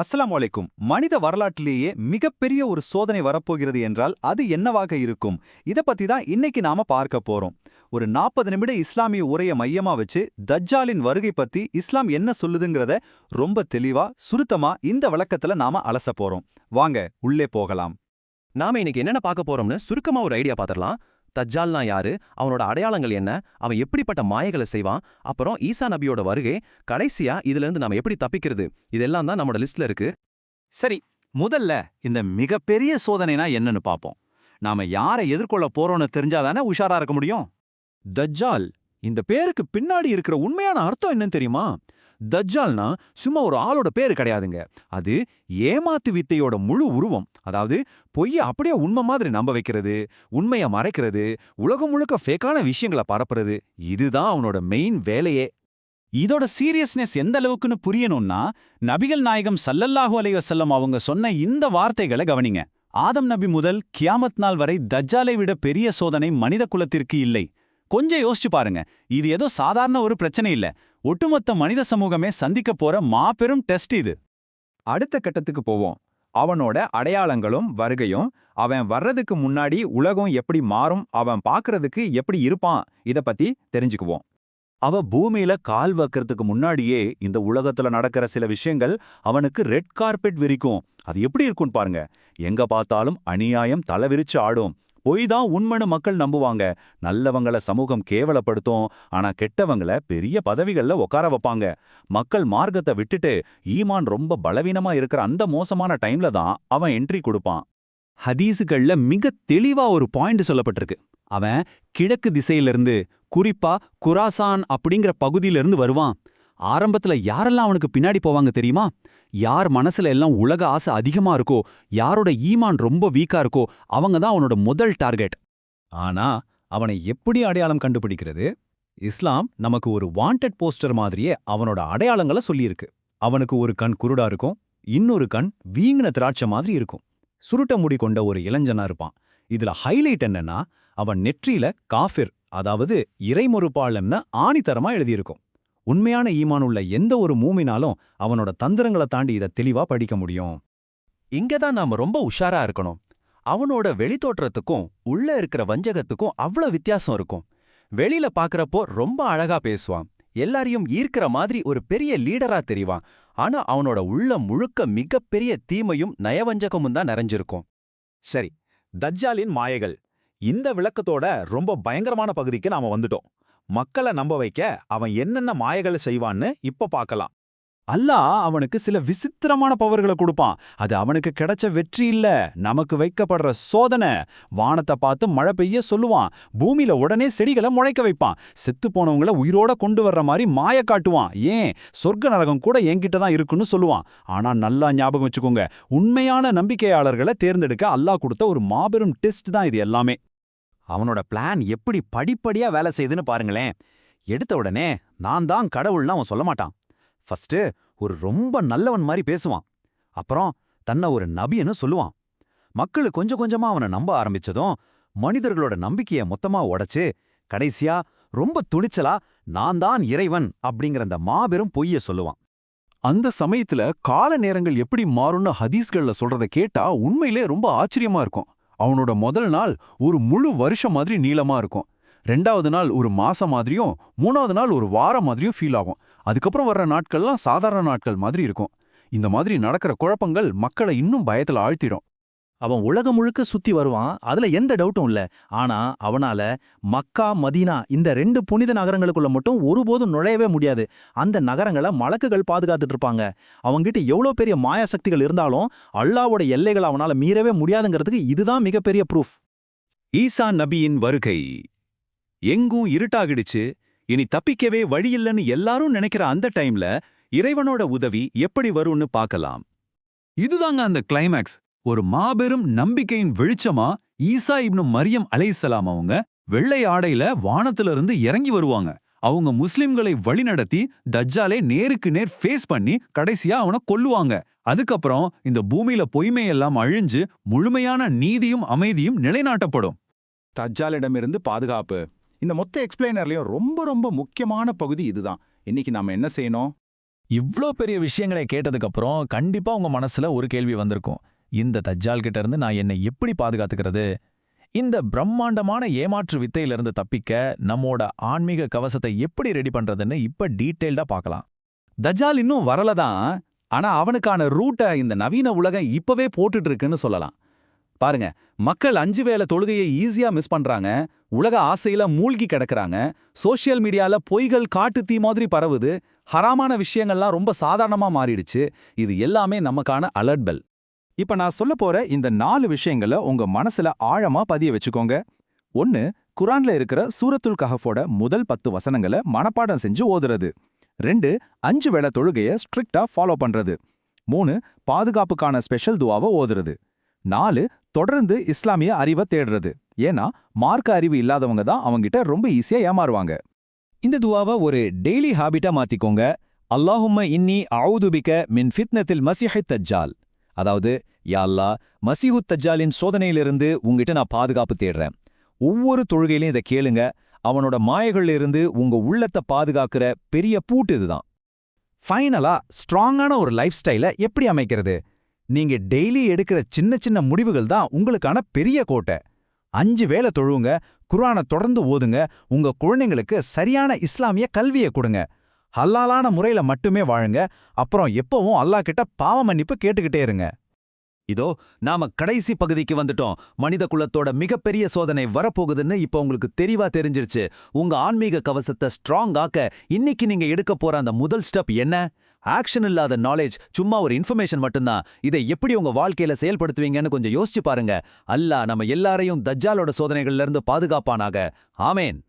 அஸ்ஸலாமு அலைக்கும். மனித வரலாற்றிலேயே மிகப்பெரிய ஒரு சோதனை வரப்போகிறது என்றால் அது என்னவாக இருக்கும்? இத பத்தி தான் இன்னைக்கு நாம பார்க்க போறோம். ஒரு 40 நிமிட இஸ்லாமிய உரைய மையமா வச்சு தஜ்ஜாலின் வருகை பத்தி இஸ்லாம் என்ன சொல்லுதுங்கிறத ரொம்ப தெளிவா, சுருத்தமா இந்த விளக்கத்துல நாம அலச போறோம். வாங்க உள்ளே போகலாம். நாம இன்னைக்கு என்னென்ன பார்க்க போறோம்னு சுருக்கமா ஒரு ஐடியா பார்த்துடலாம். தஜ்ஜால்னா யாரு, அவனோட அடையாளங்கள் என்ன, அவன் எப்படிப்பட்ட மாயைகளை செய்வான், அப்புறம் ஈசா நபியோட வருகை, கடைசியா இதுல இருந்து நாம எப்படி தப்பிக்கிறது, இதெல்லாம் தான் நம்மளோட லிஸ்ட்ல இருக்கு. சரி, முதல்ல இந்த மிகப்பெரிய சோதனைனா என்னன்னு பாப்போம். நாம யாரை எதிர்கொள்ள போறோம்னு தெரிஞ்சாதானே உஷாரா இருக்க முடியும். தஜ்ஜால், இந்த பேருக்கு பின்னாடி இருக்கிற உண்மையான அர்த்தம் என்னன்னு தெரியுமா? தஜ்ஜால்னா சும்மா ஒரு ஆளோட பேரு கிடையாதுங்க. அது ஏமாத்து வித்தையோட முழு உருவம். அதாவது பொய்ய அப்படியே உண்மை மாதிரி நம்ப வைக்கிறது, உண்மைய மறைக்கிறது, உலகம் முழுக்க ஃபேக்கான விஷயங்களை பரப்புறது. இதுதான் அவனோட மெயின் வேலையே. இதோட சீரியஸ்னஸ் எந்த அளவுக்குன்னு புரியணும்னா, நபிகள் நாயகம் ஸல்லல்லாஹு அலைஹி வஸல்லம் அவங்க சொன்ன இந்த வார்த்தைகளை கவனிங்க. ஆதம் நபி முதல் கியாமத் நாள் வரை தஜ்ஜாலை விட பெரிய சோதனை மனித குலத்திற்கு இல்லை. கொஞ்சம் யோசிச்சு பாருங்க. இது ஏதோ சாதாரண ஒரு பிரச்சனை இல்ல. ஒட்டுமொத்த மனித சமூகமே சந்திக்க போற மாபெரும் டெஸ்ட் இது. அடுத்த கட்டத்துக்கு போவோம். அவனோட அடையாளங்களும் வருகையும், அவன் வர்றதுக்கு முன்னாடி உலகம் எப்படி மாறும், அவன் பார்க்கறதுக்கு எப்படி இருப்பான், இத பத்தி தெரிஞ்சுக்குவோம். அவ பூமியில கால் வைக்கிறதுக்கு முன்னாடியே இந்த உலகத்துல நடக்கிற சில விஷயங்கள் அவனுக்கு ரெட் கார்பெட் விரிக்கும். அது எப்படி இருக்கும்னு பாருங்க. எங்க பார்த்தாலும் அநியாயம் தலைவிரிச்சு ஆடும். பொய் தான் உண்மைன்னு மக்கள் நம்புவாங்க. நல்லவங்கள சமூகம் கேவலப்படுத்தும். ஆனா கெட்டவங்கள பெரிய பதவிகள்ல உட்கார வைப்பாங்க. மக்கள் மார்க்கத்தை விட்டுட்டு ஈமான் ரொம்ப பலவீனமா இருக்கிற அந்த மோசமான டைம்ல தான் அவன் என்ட்ரி கொடுப்பான். ஹதீஸுகள்ல மிக தெளிவா ஒரு பாயிண்ட் சொல்லப்பட்டிருக்கு. அவன் கிழக்கு திசையிலிருந்து, குறிப்பா குராசான் அப்படிங்கிற பகுதியிலிருந்து வருவான். ஆரம்பத்துல யாரெல்லாம் அவனுக்கு பின்னாடி போவாங்க தெரியுமா? யார் மனசுல எல்லாம் உலக ஆசை அதிகமா இருக்கோ, யாரோட ஈமான் ரொம்ப வீக்கா இருக்கோ, அவங்க தான் அவனோட முதல் டார்கெட். ஆனா அவனை எப்படி அடையாளம் கண்டுபிடிக்கிறது? இஸ்லாம் நமக்கு ஒரு வாண்டட் போஸ்டர் மாதிரியே அவனோட அடையாளங்களை சொல்லியிருக்கு. அவனுக்கு ஒரு கண் குருடா இருக்கும், இன்னொரு கண் வீங்கின திராட்சை மாதிரி இருக்கும். சுருட்ட முடி கொண்ட ஒரு இளைஞனா இருப்பான். இதுல ஹைலைட் என்னன்னா, அவன் நெற்றியில காஃபிர், அதாவது இறைமொறுப்பாளன்னு ஆணித்தரமா எழுதியிருக்கும். உண்மையான ஈமானுள்ள எந்த ஒரு மூமினாலும் அவனோட தந்திரங்களை தாண்டி இதை தெளிவா படிக்க முடியும். இங்கதான் நாம ரொம்ப உஷாரா இருக்கணும். அவனோட வெளித்தோற்றத்துக்கும் உள்ள இருக்கிற வஞ்சகத்துக்கும் அவ்வளவு வித்தியாசம் இருக்கும். வெளியில பாக்குறப்போ ரொம்ப அழகா பேசுவான், எல்லாரையும் ஈர்க்கிற மாதிரி ஒரு பெரிய லீடரா தெரிவான். ஆனா அவனோட உள்ள முழுக்க மிகப்பெரிய தீமையும் நயவஞ்சகமும் தான் நிறைஞ்சிருக்கும். சரி, தஜ்ஜாலின் மாயைகள். இந்த விளக்கத்தோட ரொம்ப பயங்கரமான பகுதிக்கு நாம வந்துட்டோம். மக்களை நம்ப வைக்க அவன் என்னென்ன மாயைகளை செய்வான்னு இப்ப பார்க்கலாம். அல்லாஹ் அவனுக்கு சில விசித்திரமான பவர்களை கொடுப்பான். அது அவனுக்கு கிடைச்ச வெற்றி இல்ல, நமக்கு வைக்கப்படுற சோதனை. வானத்தை பார்த்து மழை பெய்ய சொல்லுவான். பூமியில உடனே செடிகளை முளைக்க வைப்பான். செத்து போனவங்கள உயிரோட கொண்டு வர்ற மாதிரி மாய காட்டுவான். ஏன், சொர்க்க நரகம் கூட என்கிட்ட தான் இருக்குன்னு சொல்லுவான். ஆனா நல்லா ஞாபகம் வச்சுக்கோங்க, உண்மையான நம்பிக்கையாளர்களை தேர்ந்தெடுக்க அல்லாஹ் கொடுத்த ஒரு மாபெரும் டெஸ்ட் தான் இது எல்லாமே. அவனோட பிளான் எப்படி படிப்படியா வேலை செய்யுதுன்னு பாருங்களேன். எடுத்த உடனே நான் தான் கடவுள்னு அவன் சொல்ல மாட்டான். ஃபர்ஸ்ட் ஒரு ரொம்ப நல்லவன் மாதிரி பேசுவான். அப்புறம் தன்னை ஒரு நபின்னு சொல்லுவான். மக்கள் கொஞ்சம் கொஞ்சமா அவனை நம்ப ஆரம்பிச்சதும் மனிதர்களோட நம்பிக்கையை மொத்தமா உடைச்சு கடைசியா ரொம்ப துணிச்சலா நான் தான் இறைவன் அப்படிங்கிற அந்த மாபெரும் பொய்ய சொல்லுவான். அந்த சமயத்துல கால நேரங்கள் எப்படி மாறும்னு ஹதீஸ்கள்ல சொல்றத கேட்டா உண்மையிலே ரொம்ப ஆச்சரியமா இருக்கும். அவனோட முதல் நாள் ஒரு முழு வருஷம் மாதிரி நீளமா இருக்கும். 2வது நாள் ஒரு மாசம் மாதிரியும், 3வது நாள் ஒரு வாரம் மாதிரியும் ஃபீல் ஆகும். அதுக்கப்புறம் வர்ற நாட்கள்லாம் சாதாரண நாட்கள் மாதிரி இருக்கும். இந்த மாதிரி நடக்கிற குழப்பங்கள் மக்களை இன்னும் பயத்துல ஆழ்த்திடும். அவன் உலகம் முழுக்க சுத்தி வருவான், அதுல எந்த டவுட்டும் இல்ல. ஆனா அவனால மக்கா, மதீனா இந்த 2 புனித நகரங்களுக்குள்ள மட்டும் ஒருபோதும் நுழையவே முடியாது. அந்த நகரங்களை மலக்குகள் பாதுகாத்துட்டு இருப்பாங்க. அவங்கிட்ட எவ்வளோ பெரிய மாயாசக்திகள் இருந்தாலும் அல்லாவோட எல்லைகளை அவனால மீறவே முடியாதுங்கிறதுக்கு இதுதான் மிகப்பெரிய ப்ரூஃப். ஈசா நபியின் வருகை. எங்கும் இருட்டாகிடுச்சு, இனி தப்பிக்கவே வழியில்லைன்னு எல்லாரும் நினைக்கிற அந்த டைம்ல இறைவனோட உதவி எப்படி வரும்னு பார்க்கலாம். இதுதாங்க அந்த கிளைமேக்ஸ். ஒரு மாபெரும் நம்பிக்கையின் வெளிச்சமா ஈசா இப்னு மரியம் அலைஹிஸ்ஸலாம் அவங்க வெள்ளை ஆடையில வானத்திலிருந்து இறங்கி வருவாங்க. அவங்க முஸ்லிம்களை வழிநடத்தி தஜ்ஜாலை நேருக்கு நேர் ஃபேஸ் பண்ணி கடைசியா அவனை கொல்லுவாங்க. அதுக்கப்புறம் இந்த பூமியில பொய்மையெல்லாம் அழிஞ்சு முழுமையான நீதியும் அமைதியும் நிலைநாட்டப்படும். தஜ்ஜாலிடமிருந்து பாதுகாப்பு. இந்த மொத்த எக்ஸ்பிளைனர்லயும் ரொம்ப ரொம்ப முக்கியமான பகுதி இதுதான். இன்னைக்கு நாம என்ன செய்யணும்? இவ்ளோ பெரிய விஷயங்களை கேட்டதுக்கு அப்புறம் கண்டிப்பா உங்க மனசுல ஒரு கேள்வி வந்திருக்கும். இந்த தஜ்ஜால் கிட்ட இருந்து நான் என்னை எப்படி பாதுகாத்துக்கிறது? இந்த பிரம்மாண்டமான ஏமாற்று வித்தையிலிருந்து தப்பிக்க நம்மோட ஆன்மீக கவசத்தை எப்படி ரெடி பண்றதுன்னு இப்ப டீட்டெயில்டா பார்க்கலாம். தஜ்ஜால் இன்னும் வரலதான், ஆனா அவனுக்கான ரூட்டை இந்த நவீன உலகம் இப்பவே போட்டுட்டு இருக்குன்னு சொல்லலாம். பாருங்க, மக்கள் 5 வேளை தொழுகையை ஈஸியா மிஸ் பண்றாங்க, உலக ஆசையில மூழ்கி கிடக்குறாங்க, சோஷியல் மீடியால பொய்கள் காட்டு தீ மாதிரி பரவுது, ஹராமான விஷயங்கள்லாம் ரொம்ப சாதாரணமா மாறிடுச்சு. இது எல்லாமே நமக்கான அலர்ட் பெல். இப்ப நான் சொல்ல போற இந்த 4 விஷயங்களை உங்க மனசுல ஆழமா பதிய வச்சுக்கோங்க. 1. குரான்ல இருக்கிற சூரத்துல் கஹஃபோட முதல் 10 வசனங்களை மனப்பாடம் செஞ்சு ஓதுறது. 2. 5 வேளை தொழுகைய ஸ்ட்ரிக்டா ஃபாலோ பண்றது. 3. பாதுகாப்புக்கான ஸ்பெஷல் துவாவை ஓதுறது. 4. தொடர்ந்து இஸ்லாமிய அறிவை தேடுறது. ஏன்னா மார்க்க அறிவு இல்லாதவங்க தான் அவங்கிட்ட ரொம்ப ஈஸியா ஏமாறுவாங்க. இந்த துவாவை ஒரு டெய்லி ஹாபிட்டா மாத்திக்கோங்க. அல்லாஹும்ம இன்னி அஊதுபிக மின் ஃபித்னத்தில் மஸீஹித் தஜ்ஜால். அதாவது, யா அல்லாஹ், மஸீஹுத் தஜ்ஜாலின் சோதனையிலிருந்து உங்ககிட்ட நான் பாதுகாப்பு தேடுறேன். ஒவ்வொரு தொழுகையிலையும் இதை கேளுங்க. அவனோட மாயைகள்ல இருந்து உங்க உள்ளத்தை பாதுகாக்கிற பெரிய பூட்டு இதுதான். ஃபைனலா, ஸ்ட்ராங்கான ஒரு லைஃப் ஸ்டைலை எப்படி அமைக்கிறது? நீங்க டெய்லி எடுக்கிற சின்ன சின்ன முடிவுகள் தான் உங்களுக்கான பெரிய கோட்டை. 5 வேளை தொழுவுங்க, குர்ஆனை தொடர்ந்து ஓதுங்க, உங்க குழந்தைங்களுக்கு சரியான இஸ்லாமிய கல்வியை கொடுங்க, ஹலாலான முறையில மட்டுமே வாழுங்க, அப்புறம் எப்பவும் அல்லாஹ் கிட்ட பாவ மன்னிப்பு கேட்டுக்கிட்டே இருங்க. இதோ நாம கடைசி பகுதிக்கு வந்துட்டோம். மனித குலத்தோட மிகப்பெரிய சோதனை வரப்போகுதுன்னு இப்ப உங்களுக்கு தெளிவா தெரிஞ்சிருச்சு. உங்க ஆன்மீக கவசத்தை ஸ்ட்ராங் ஆக்க இன்னைக்கு நீங்க எடுக்க போற அந்த முதல் ஸ்டெப் என்ன? ஆக்ஷன் இல்லாத நாலேஜ், சும்மா ஒரு இன்ஃபர்மேஷன் மட்டும்தான். இதை எப்படி உங்க வாழ்க்கையில செயல்படுத்துவீங்கன்னு கொஞ்சம் யோசிச்சு பாருங்க. அல்லாஹ் நம்ம எல்லாரையும் தஜ்ஜாலோட சோதனைகள்ல இருந்து பாதுகாப்பானாக. ஆமேன்.